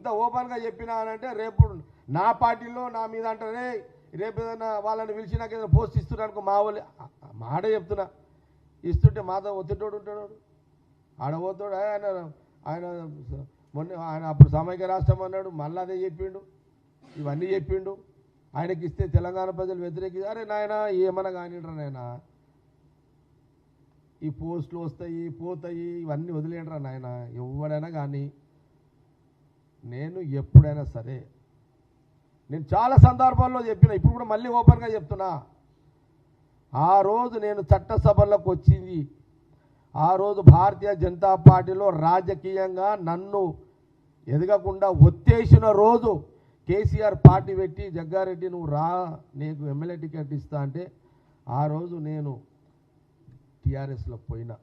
ఇంత ఓపెన్గా చెప్పినా అని అంటే రేపు నా పార్టీలో నా మీద అంటారే రేపు ఏదైనా వాళ్ళని పిలిచి నాకు ఏదైనా పోస్ట్ ఇస్తున్నాను మా వాళ్ళు మాట చెప్తున్నా ఇస్తుంటే మాతో ఒత్తిటోడు ఉంటాడు ఆడబోతాడు ఆయన ఆయన మొన్న ఆయన అప్పుడు సామాజిక రాష్ట్రం అన్నాడు మళ్ళీ అదే చెప్పిండు ఇవన్నీ చెప్పిండు ఆయనకి ఇస్తే తెలంగాణ ప్రజలు వ్యతిరేకి అరే నాయన ఏమన్నా కానిండ్రా నాయన ఈ పోస్టులు వస్తాయి పోతాయి ఇవన్నీ వదిలేండ్రా నాయన ఎవడైనా కానీ నేను ఎప్పుడైనా సరే నేను చాలా సందర్భాల్లో చెప్పిన ఇప్పుడు కూడా మళ్ళీ ఓపెన్గా చెప్తున్నా ఆ రోజు నేను చట్టసభలకు వచ్చింది ఆ రోజు భారతీయ జనతా పార్టీలో రాజకీయంగా నన్ను ఎదగకుండా ఒత్తేసిన రోజు కేసీఆర్ పార్టీ పెట్టి జగ్గారెడ్డి నువ్వు రా నీకు ఎమ్మెల్యే టికెట్ ఇస్తా అంటే ఆ రోజు నేను టీఆర్ఎస్లో పోయినా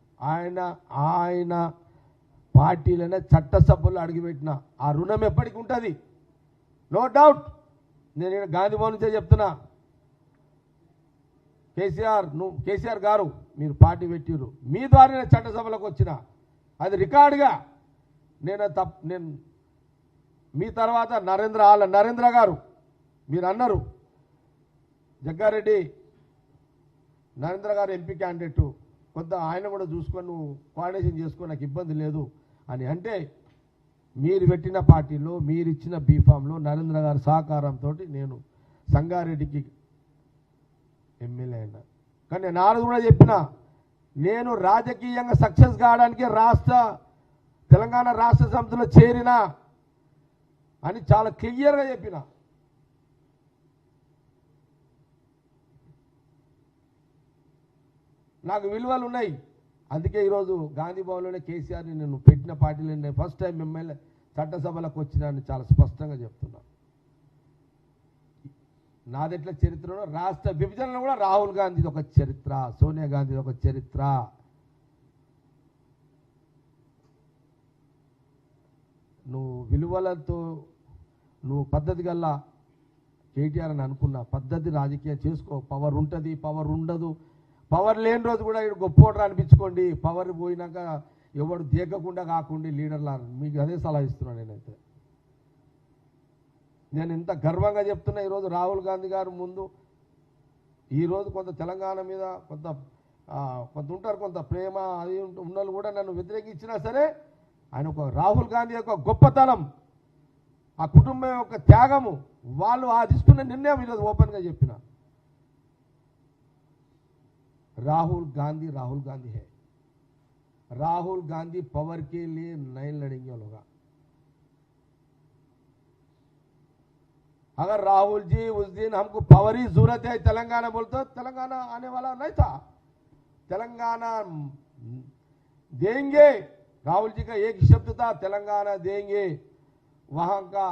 ఆయన పార్టీలోనే చట్టసభలో అడిగిపెట్టిన ఆ రుణం ఎప్పటికి ఉంటుంది నో డౌట్ నేను గాంధీ భవన్ నుంచే చెప్తున్నా కేసీఆర్ గారు మీరు పార్టీ పెట్టిరు మీ ద్వారానే చట్టసభలకు వచ్చిన అది రికార్డుగా నేను మీ తర్వాత నరేంద్ర గారు మీరు అన్నారు జగ్గారెడ్డి నరేంద్ర గారు ఎంపీ క్యాండిడేట్ కొంత ఆయన కూడా చూసుకొని నువ్వు కోఆర్డినేషన్ చేసుకో నాకు ఇబ్బంది లేదు అని అంటే మీరు పెట్టిన పార్టీలో మీరు ఇచ్చిన బీఫామ్లో నరేంద్ర గారి సహకారంతో నేను సంగారెడ్డికి ఎమ్మెల్యే అయినా కానీ నేను ఆరు కూడా చెప్పిన నేను రాజకీయంగా సక్సెస్ కావడానికి తెలంగాణ రాష్ట్ర సమితిలో చేరినా అని చాలా క్లియర్గా చెప్పిన నాకు విలువలు ఉన్నాయి అందుకే ఈరోజు గాంధీ భవన్లోనే కేసీఆర్ని నేను పెట్టిన పార్టీలో నేను ఫస్ట్ టైం ఎమ్మెల్యే చట్టసభలకు వచ్చినాన్ని చాలా స్పష్టంగా చెప్తున్నా నాదెట్ల చరిత్రలో రాష్ట్ర విభజనలో కూడా రాహుల్ గాంధీది ఒక చరిత్ర సోనియా గాంధీది ఒక చరిత్ర నువ్వు విలువలతో నువ్వు పద్ధతి గల్లా కేటీఆర్ అని అనుకున్నా పద్ధతి రాజకీయం చేసుకో పవర్ ఉంటుంది పవర్ ఉండదు పవర్ లేని రోజు కూడా ఇక్కడ గొప్పోడరా అనిపించుకోండి పవర్ పోయినాక ఎవడు దేకకుండా కాకుండా లీడర్లా మీకు అదే సలహా ఇస్తున్నాను నేనైతే నేను ఇంత గర్వంగా చెప్తున్నా ఈరోజు రాహుల్ గాంధీ గారు ముందు ఈరోజు కొంత తెలంగాణ మీద కొంత ఉంటారు కొంత ప్రేమ అది ఉన్నోళ్ళు కూడా నన్ను వ్యతిరేకించినా సరే ఆయన ఒక రాహుల్ గాంధీ యొక్క గొప్పతనం ఆ కుటుంబం యొక్క త్యాగము వాళ్ళు ఆ తీసుకున్న నిర్ణయం ఈరోజు ఓపెన్గా చెప్పిన राहुल गांधी है राहुल गांधी पावर के लिए नहीं लड़ेंगे लोग अगर राहुल जी उस दिन हमको पावर ही जरूरत है तेलंगाना बोलते तेलंगाना आने वाला नहीं था तेलंगाना देंगे राहुल जी का एक शब्द था तेलंगाना देंगे वहां का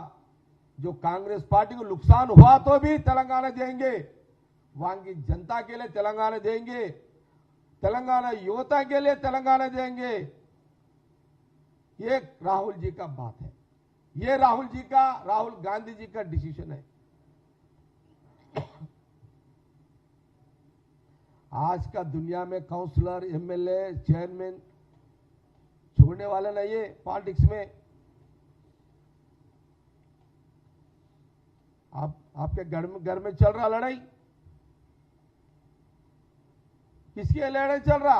जो कांग्रेस पार्टी को नुकसान हुआ तो भी तेलंगाना देंगे वहां की जनता के लिए तेलंगाना देंगे तेलंगाना युवता के लिए तेलंगाना देंगे ये राहुल जी का बात है ये राहुल गांधी जी का डिसीजन है आज का दुनिया में काउंसलर एमएलए चेयरमैन छोड़ने वाले नहीं है पॉलिटिक्स में आपके घर में चल रहा लड़ाई किसकी लड़ाई चल रहा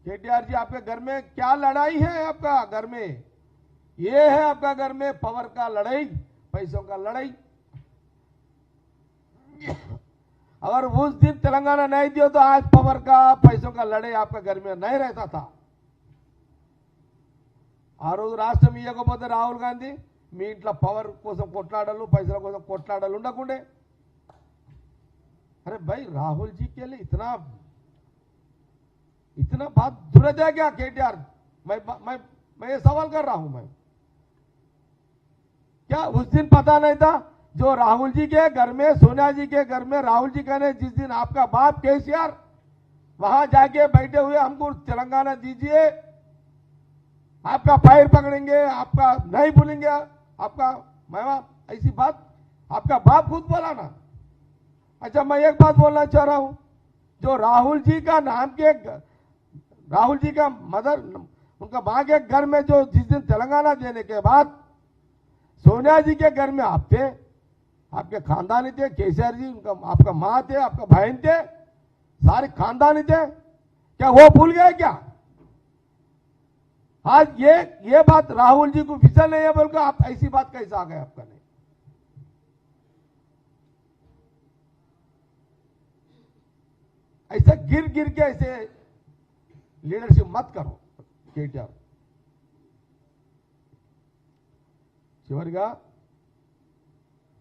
केटीआर जी आपके घर में क्या लड़ाई है आपका घर में ये है आपका घर में पावर का लड़ाई पैसों का लड़ाई अगर उस दिन तेलंगाना नहीं दिया तो आज पावर का पैसों का लड़ाई आपका घर में नहीं रहता था आ रोज राष्ट्र इव्वకపోతే రాహుల్ గాంధీ మీ ఇంట్లో పవర్ కోసం కొట్లాడాలు పైసల కోసం కొట్లాడాలు ఉండకుండే अरे भाई राहुल जी के लिए इतना बात जरूरत है क्या केटीआर मैं ये सवाल कर रहा हूं मैं क्या उस दिन पता नहीं था जो राहुल जी के घर में सोनिया जी के घर में राहुल जी कहने जिस दिन आपका बाप केसीआर वहां जाके बैठे हुए हमको तेलंगाना दीजिए आपका पैर पकड़ेंगे आपका नहीं भूलेंगे आपका ऐसी बात आपका बाप खुद बोला ना अच्छा मैं एक बात बोलना चाह रहा हूं जो राहुल जी का नाम के राहुल जी का मदर उनका मां के घर में जो जिस दिन तेलंगाना देने के बाद सोनिया जी के घर में आप थे, आपके खानदानी थे, केसीआर जी उनका आपका माँ थे, आपका बहन थे, सारे खानदानी थे, क्या वो भूल गए क्या? आज ये बात राहुल जी को फिसल नहीं है बोलकर आप ऐसी बात कैसे आ गए आपका? नहीं, ऐसा गिर गिर के ऐसे లీడర్షిప్ మత్ కరో కేటీఆర్. చివరిగా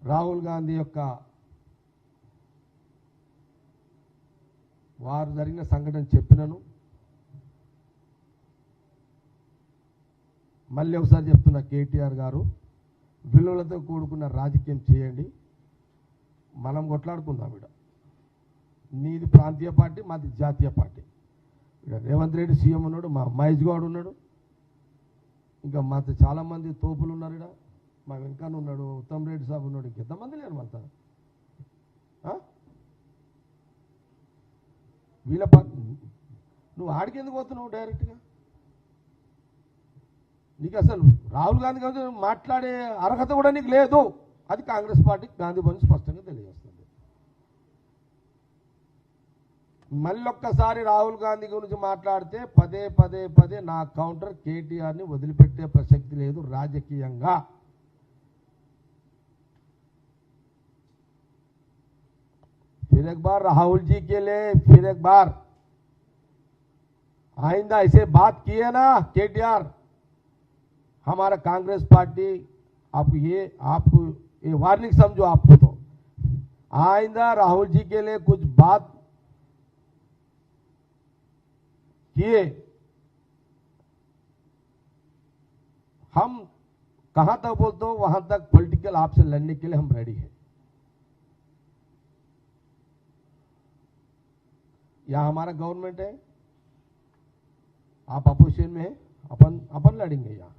రాహుల్ గాంధీ యొక్క వారు జరిగిన సంఘటన చెప్పినను, మళ్ళీ ఒకసారి చెప్తున్నా, కేటీఆర్ గారు విలువలతో కూడుకున్న రాజకీయం చేయండి, మనం కొట్లాడుకుందాం. ఇక్కడ నీది ప్రాంతీయ పార్టీ, మాది జాతీయ పార్టీ. ఇక్కడ రేవంత్ రెడ్డి సీఎం ఉన్నాడు, మా మహేష్ గౌడ్ ఉన్నాడు, ఇంకా మాతో చాలామంది తోపులు ఉన్నారు. ఇక్కడ మా వెంకన్న ఉన్నాడు, ఉత్తమ్ రెడ్డి సాబ్ ఉన్నాడు, ఇంకెంతమంది లేరు మనతో. వీళ్ళ నువ్వు ఆడికి ఎందుకు పోతున్నావు డైరెక్ట్గా? నీకు అసలు రాహుల్ గాంధీ గారు మాట్లాడే అర్హత కూడా నీకు లేదు. అది కాంగ్రెస్ పార్టీ గాంధీ భవన్ స్పష్టంగా తెలియజేస్తుంది. మళ్ళొక్కసారి రాహుల్ గాంధీ గురించి మాట్లాడితే పదే పదే పదే నా కౌంటర్ కేటీఆర్ని వదిలిపెట్టే ప్రసక్తి లేదు రాజకీయంగా. फिर एक बार राहुल जी के लिए फिर एक बार आइंदा ऐसे बात किए ना केटीआर, हमारा कांग्रेस पार्टी आपको ये वार्निंग समझो. आपको तो आइंदा राहुल जी के लिए कुछ बात किए, हम कहां तक बोलते हो वहां तक पॉलिटिकल आपसे लड़ने के लिए हम रेडी हैं. यहाँ हमारा गवर्नमेंट है, आप अपोजिशन में हैं, अपन लड़ेंगे यहाँ.